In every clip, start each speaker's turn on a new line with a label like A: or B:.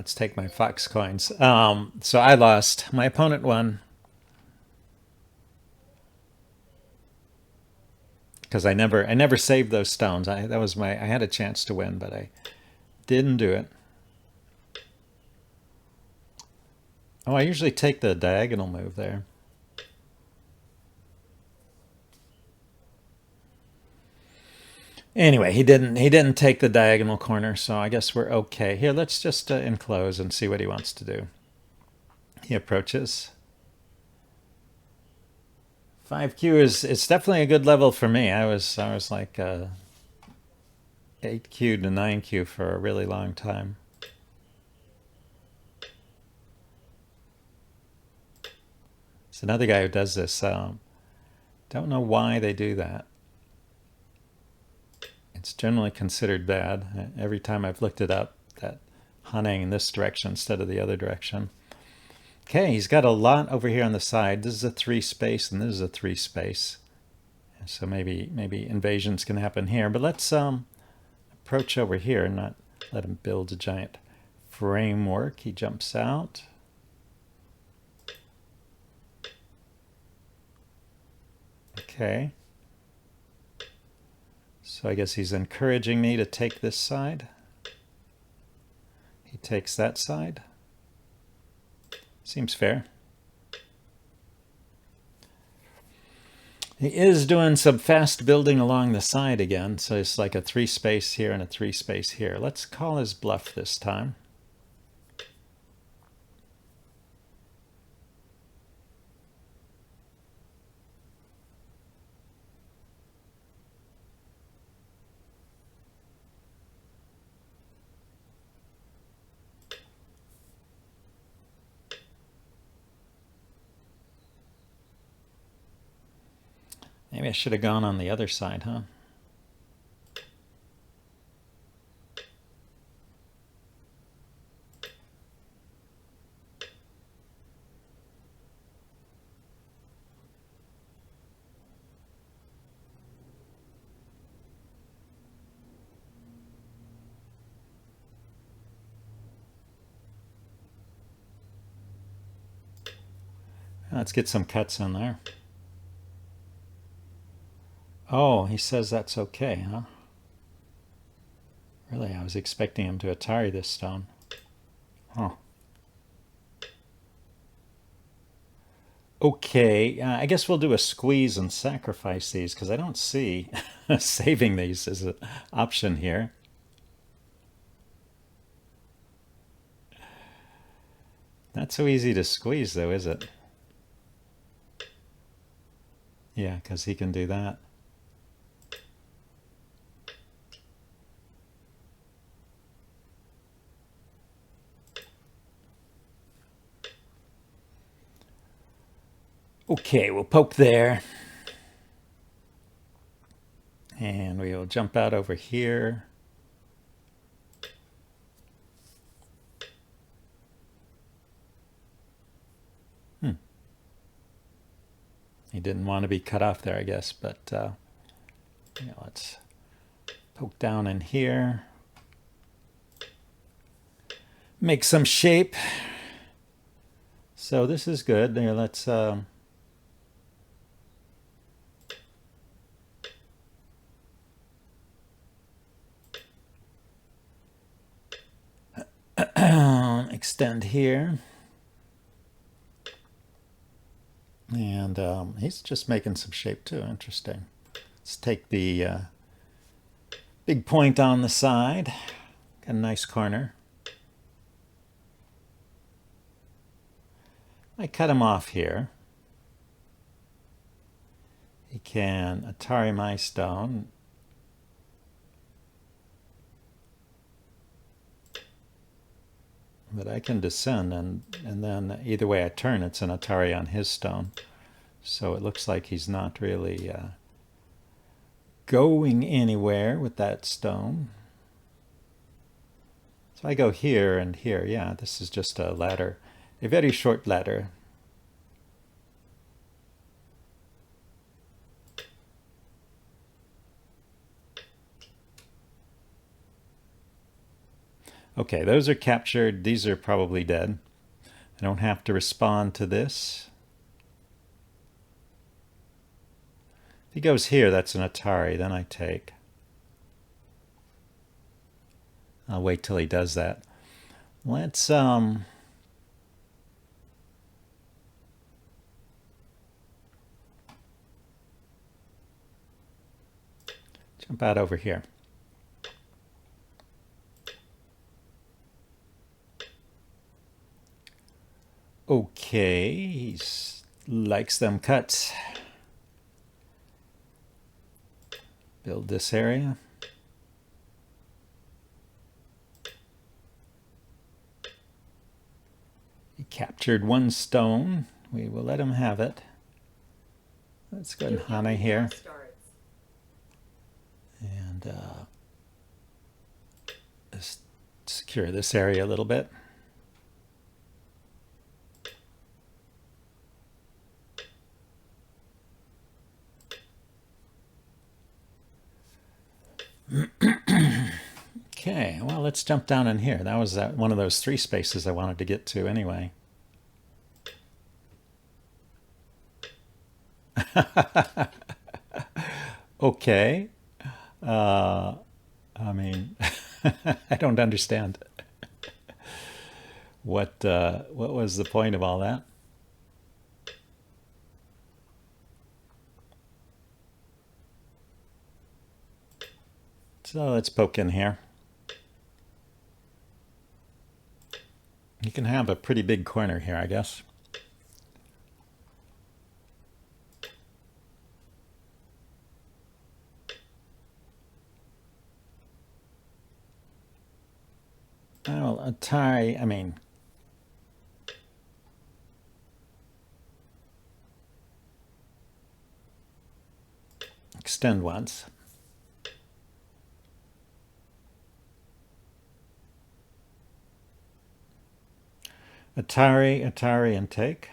A: let's take my fox coins. So I lost. My opponent won because I never saved those stones. I had a chance to win, but I didn't do it. Oh, I usually take the diagonal move there. Anyway, he didn't take the diagonal corner, so I guess we're okay. Here, let's just enclose and see what he wants to do. He approaches. 5Q is it's definitely a good level for me. I was like 8Q to 9Q for a really long time. It's another guy who does this. Don't know why they do that. It's generally considered bad. Every time I've looked it up, that hunting in this direction instead of the other direction. Okay, he's got a lot over here on the side. This is a 3 space and this is a 3 space. So maybe invasions can happen here. But let's approach over here and not let him build a giant framework. He jumps out. Okay. So I guess he's encouraging me to take this side. He takes that side. Seems fair. He is doing some fast building along the side again, so it's like a 3 space here and a 3 space here. Let's call his bluff this time. Maybe I should have gone on the other side, huh? Let's get some cuts in there. Oh, he says that's okay, huh? Really, I was expecting him to Atari this stone. Huh. Okay, I guess we'll do a squeeze and sacrifice these because I don't see saving these as an option here. Not so easy to squeeze though, is it? Yeah, because he can do that. Okay, we'll poke there. And we'll jump out over here. He didn't want to be cut off there, I guess, but yeah, let's poke down in here. Make some shape. So this is good. There, let's extend here. And he's just making some shape too. Interesting. Let's take the big point on the side. Got a nice corner. I cut him off here. He can Atari my stone. But I can descend, and then either way I turn, it's an Atari on his stone. So it looks like he's not really going anywhere with that stone. So I go here and here. Yeah, this is just a ladder, a very short ladder. Okay, those are captured. These are probably dead. I don't have to respond to this. If he goes here, that's an Atari. Then I take. I'll wait till he does that. Let's jump out over here. Okay, he likes them cuts. Build this area. He captured one stone. We will let him have it. Let's go and Hane here. And just secure this area a little bit. Okay, well, let's jump down in here. That was one of those 3 spaces I wanted to get to anyway. Okay. I mean, I don't understand. What was the point of all that? So let's poke in here. You can have a pretty big corner here, I guess. Well, Atari, I mean, extend once. Atari, and take.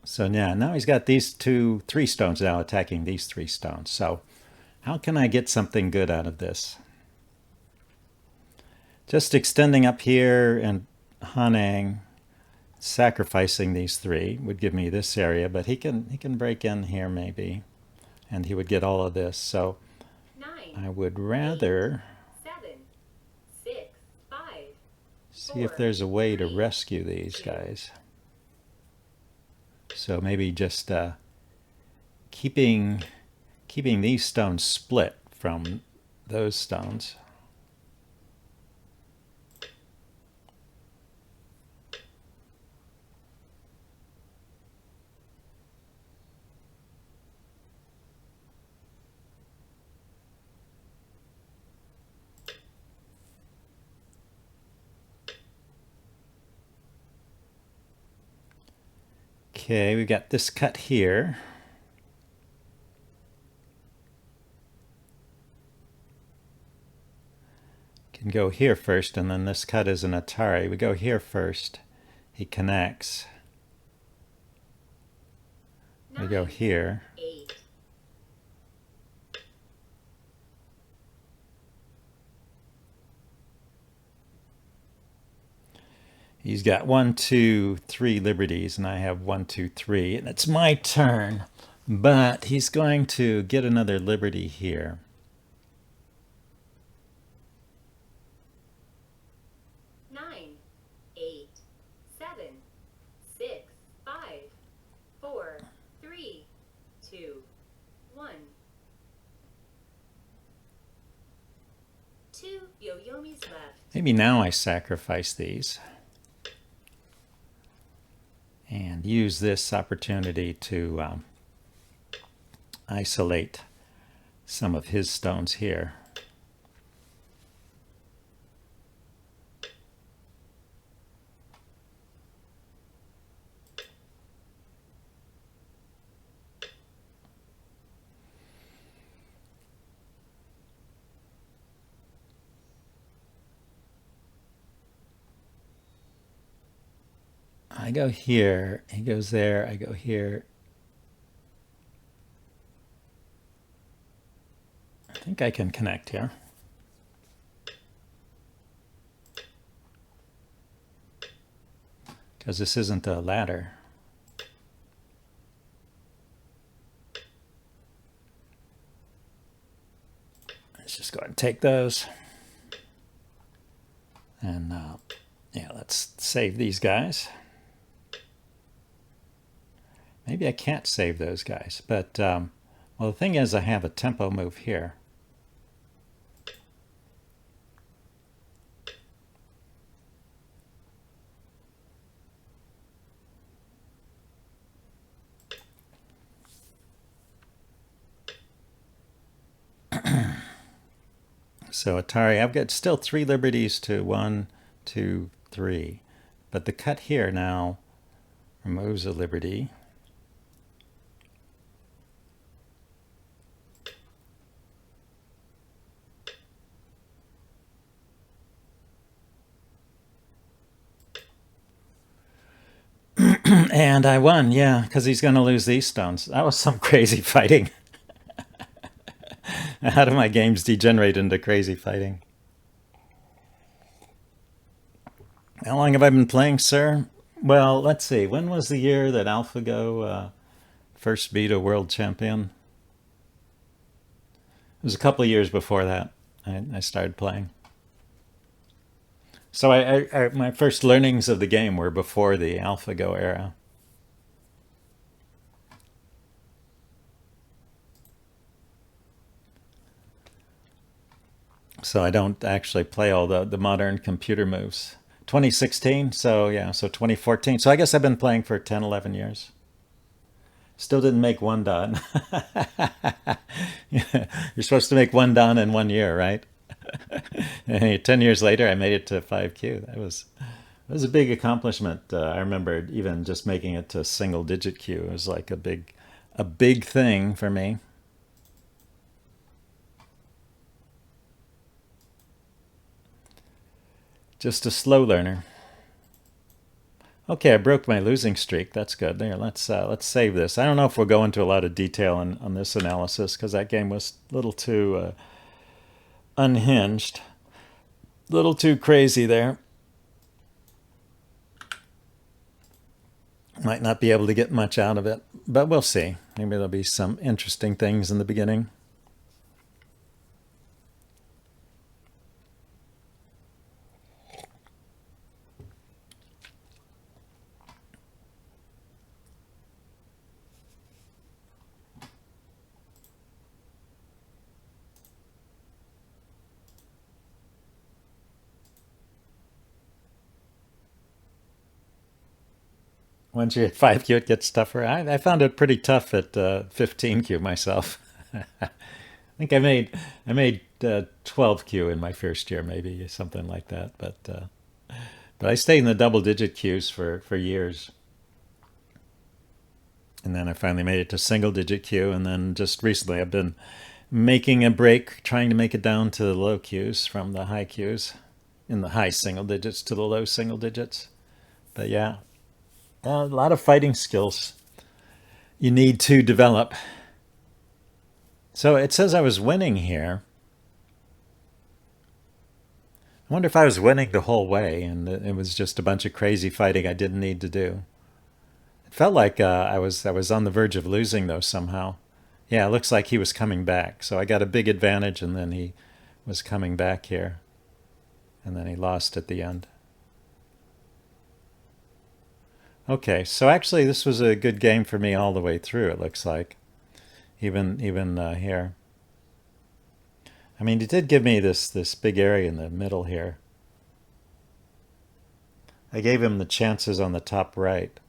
A: So yeah, now he's got these 3 stones now attacking these 3 stones. So how can I get something good out of this? Just extending up here and Hanang, sacrificing these 3 would give me this area, but he can break in here maybe, and he would get all of this. So
B: 9,
A: I would rather
B: 8, 7, 6, 5,
A: see if there's a way to rescue these guys. So maybe just keeping these stones split from those stones. Okay, we've got this cut here. Can go here first, and then this cut is an Atari. We go here first. He connects.
B: 9,
A: We go here.
B: 8.
A: He's got 1, 2, 3 liberties, and I have 1, 2, 3, and it's my turn. But he's going to get another liberty here.
B: Nine, 8, 7, 6, 5, 4, 3, 2, 1. 2 Yo-Yomis left.
A: Maybe now I sacrifice these and use this opportunity to isolate some of his stones here. I go here, he goes there, I go here. I think I can connect here. Because this isn't a ladder. Let's just go ahead and take those. And yeah, let's save these guys. Maybe I can't save those guys, but well, the thing is I have a tempo move here. So Atari, I've got still 3 liberties to 1, 2, 3. But the cut here now removes a liberty. And I won, yeah, because he's going to lose these stones. That was some crazy fighting. How do my games degenerate into crazy fighting? How long have I been playing, sir? Well, let's see. When was the year that AlphaGo first beat a world champion? It was a couple of years before that I started playing. So my first learnings of the game were before the AlphaGo era. So I don't actually play all the modern computer moves. 2016, so yeah, so 2014. So I guess I've been playing for 10, 11 years. Still didn't make 1 dan. You're supposed to make 1 dan in 1 year, right? 10 years later, I made it to 5Q. That was a big accomplishment. I remember even just making it to single digit Q. It was like a big thing for me. Just a slow learner. Okay, I broke my losing streak. That's good. There, let's save this. I don't know if we'll go into a lot of detail on this analysis because that game was a little too unhinged, a little too crazy there. Might not be able to get much out of it, but we'll see. Maybe there'll be some interesting things in the beginning. Once you hit 5Q, it gets tougher. I found it pretty tough at 15Q myself. I think I made 12Q in my first year, maybe something like that. But I stayed in the double-digit Qs for years, and then I finally made it to single-digit Q. And then just recently, I've been making a break, trying to make it down to the low Qs from the high Qs, in the high single digits to the low single digits. But yeah. A lot of fighting skills you need to develop. So it says I was winning here. I wonder if I was winning the whole way and it was just a bunch of crazy fighting I didn't need to do. It felt like I was on the verge of losing though somehow. Yeah, it looks like he was coming back. So I got a big advantage and then he was coming back here. And then he lost at the end. Okay, so actually this was a good game for me all the way through, it looks like. Even here. I mean, it did give me this big area in the middle here. I gave him the chances on the top right.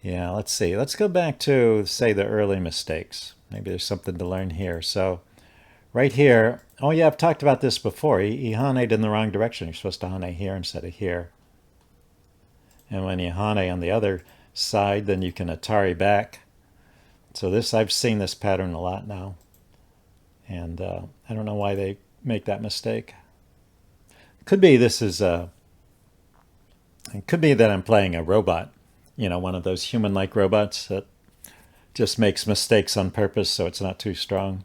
A: Yeah, let's see. Let's go back to, say, the early mistakes. Maybe there's something to learn here. So right here, oh yeah, I've talked about this before. He hane'd in the wrong direction. You're supposed to hane here instead of here. And when you hane on the other side, then you can Atari back. So this, I've seen this pattern a lot now. And I don't know why they make that mistake. Could be this is it could be that I'm playing a robot one of those human-like robots that just makes mistakes on purpose so it's not too strong.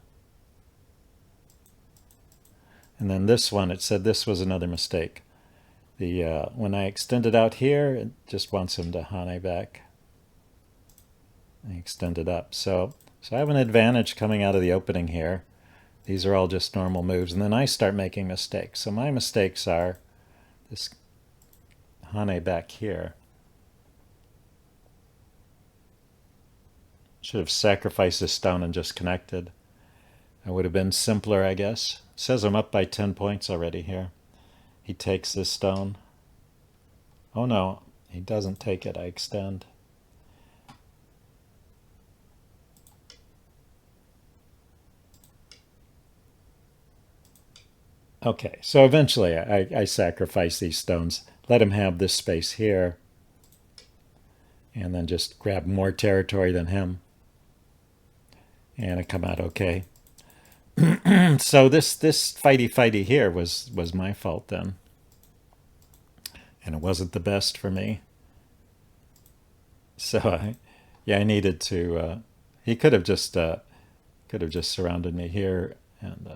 A: And then this one, it said this was another mistake. When I extended out here, it just wants him to Hane back. I extended up. So I have an advantage coming out of the opening here. These are all just normal moves. And then I start making mistakes. So my mistakes are this Hane back here. Should have sacrificed this stone and just connected. That would have been simpler, I guess. It says I'm up by 10 points already here. He takes this stone. Oh no, he doesn't take it. I extend. Okay, so eventually I sacrifice these stones, let him have this space here, and then just grab more territory than him. And it come out okay. So this fighty here was my fault then. And it wasn't the best for me. So I needed to he could have just surrounded me here and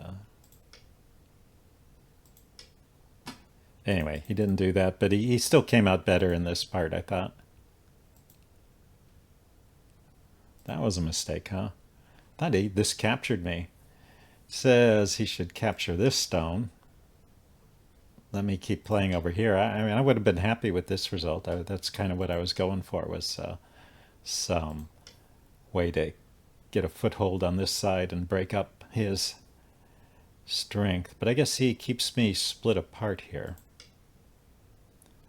A: anyway, he didn't do that, but he still came out better in this part, I thought. That was a mistake, huh? Thought this captured me. Says he should capture this stone. Let me keep playing over here. I mean, I would have been happy with this result. That's kind of what I was going for, was some way to get a foothold on this side and break up his strength. But I guess he keeps me split apart here.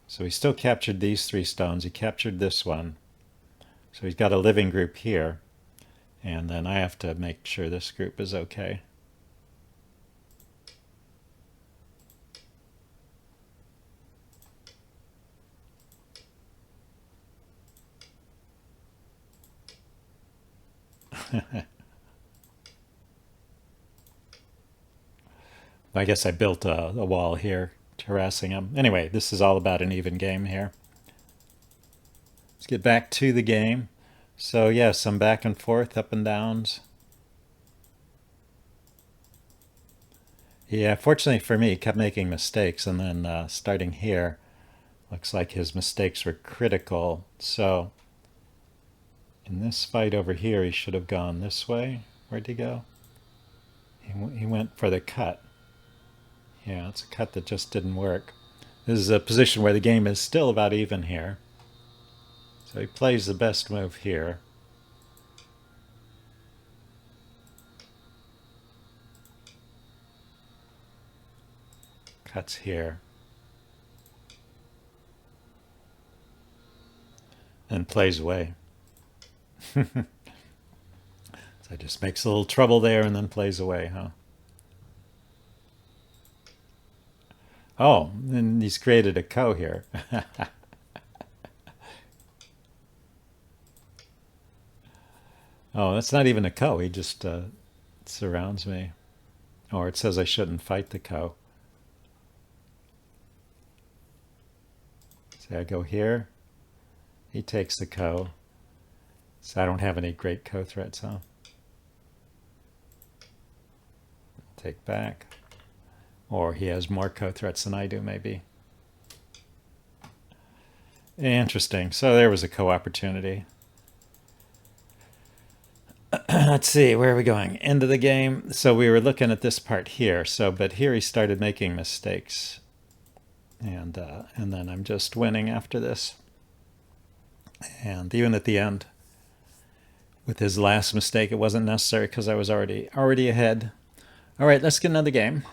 A: So he still captured these 3 stones. He captured this one. So he's got a living group here. And then I have to make sure this group is okay. I guess I built a wall here, harassing him. Anyway, this is all about an even game here. Let's get back to the game. So yeah, some back and forth, up and downs. Yeah, fortunately for me, he kept making mistakes, and then starting here, looks like his mistakes were critical. So in this fight over here, he should have gone this way. Where'd he go? He went for the cut. Yeah, it's a cut that just didn't work. This is a position where the game is still about even here. So he plays the best move here. Cuts here. And plays away. So just makes a little trouble there and then plays away, huh? Oh, and he's created a ko here. Oh, that's not even a ko. He just surrounds me. Or it says I shouldn't fight the ko. See, I go here. He takes the ko. So I don't have any great ko threats, huh? Take back. Or he has more ko threats than I do, maybe. Interesting. So there was a ko opportunity. Let's see, where are we going? End of the game. So we were looking at this part here. But here he started making mistakes. And then I'm just winning after this. And even at the end, with his last mistake, it wasn't necessary because I was already ahead. All right, let's get another game.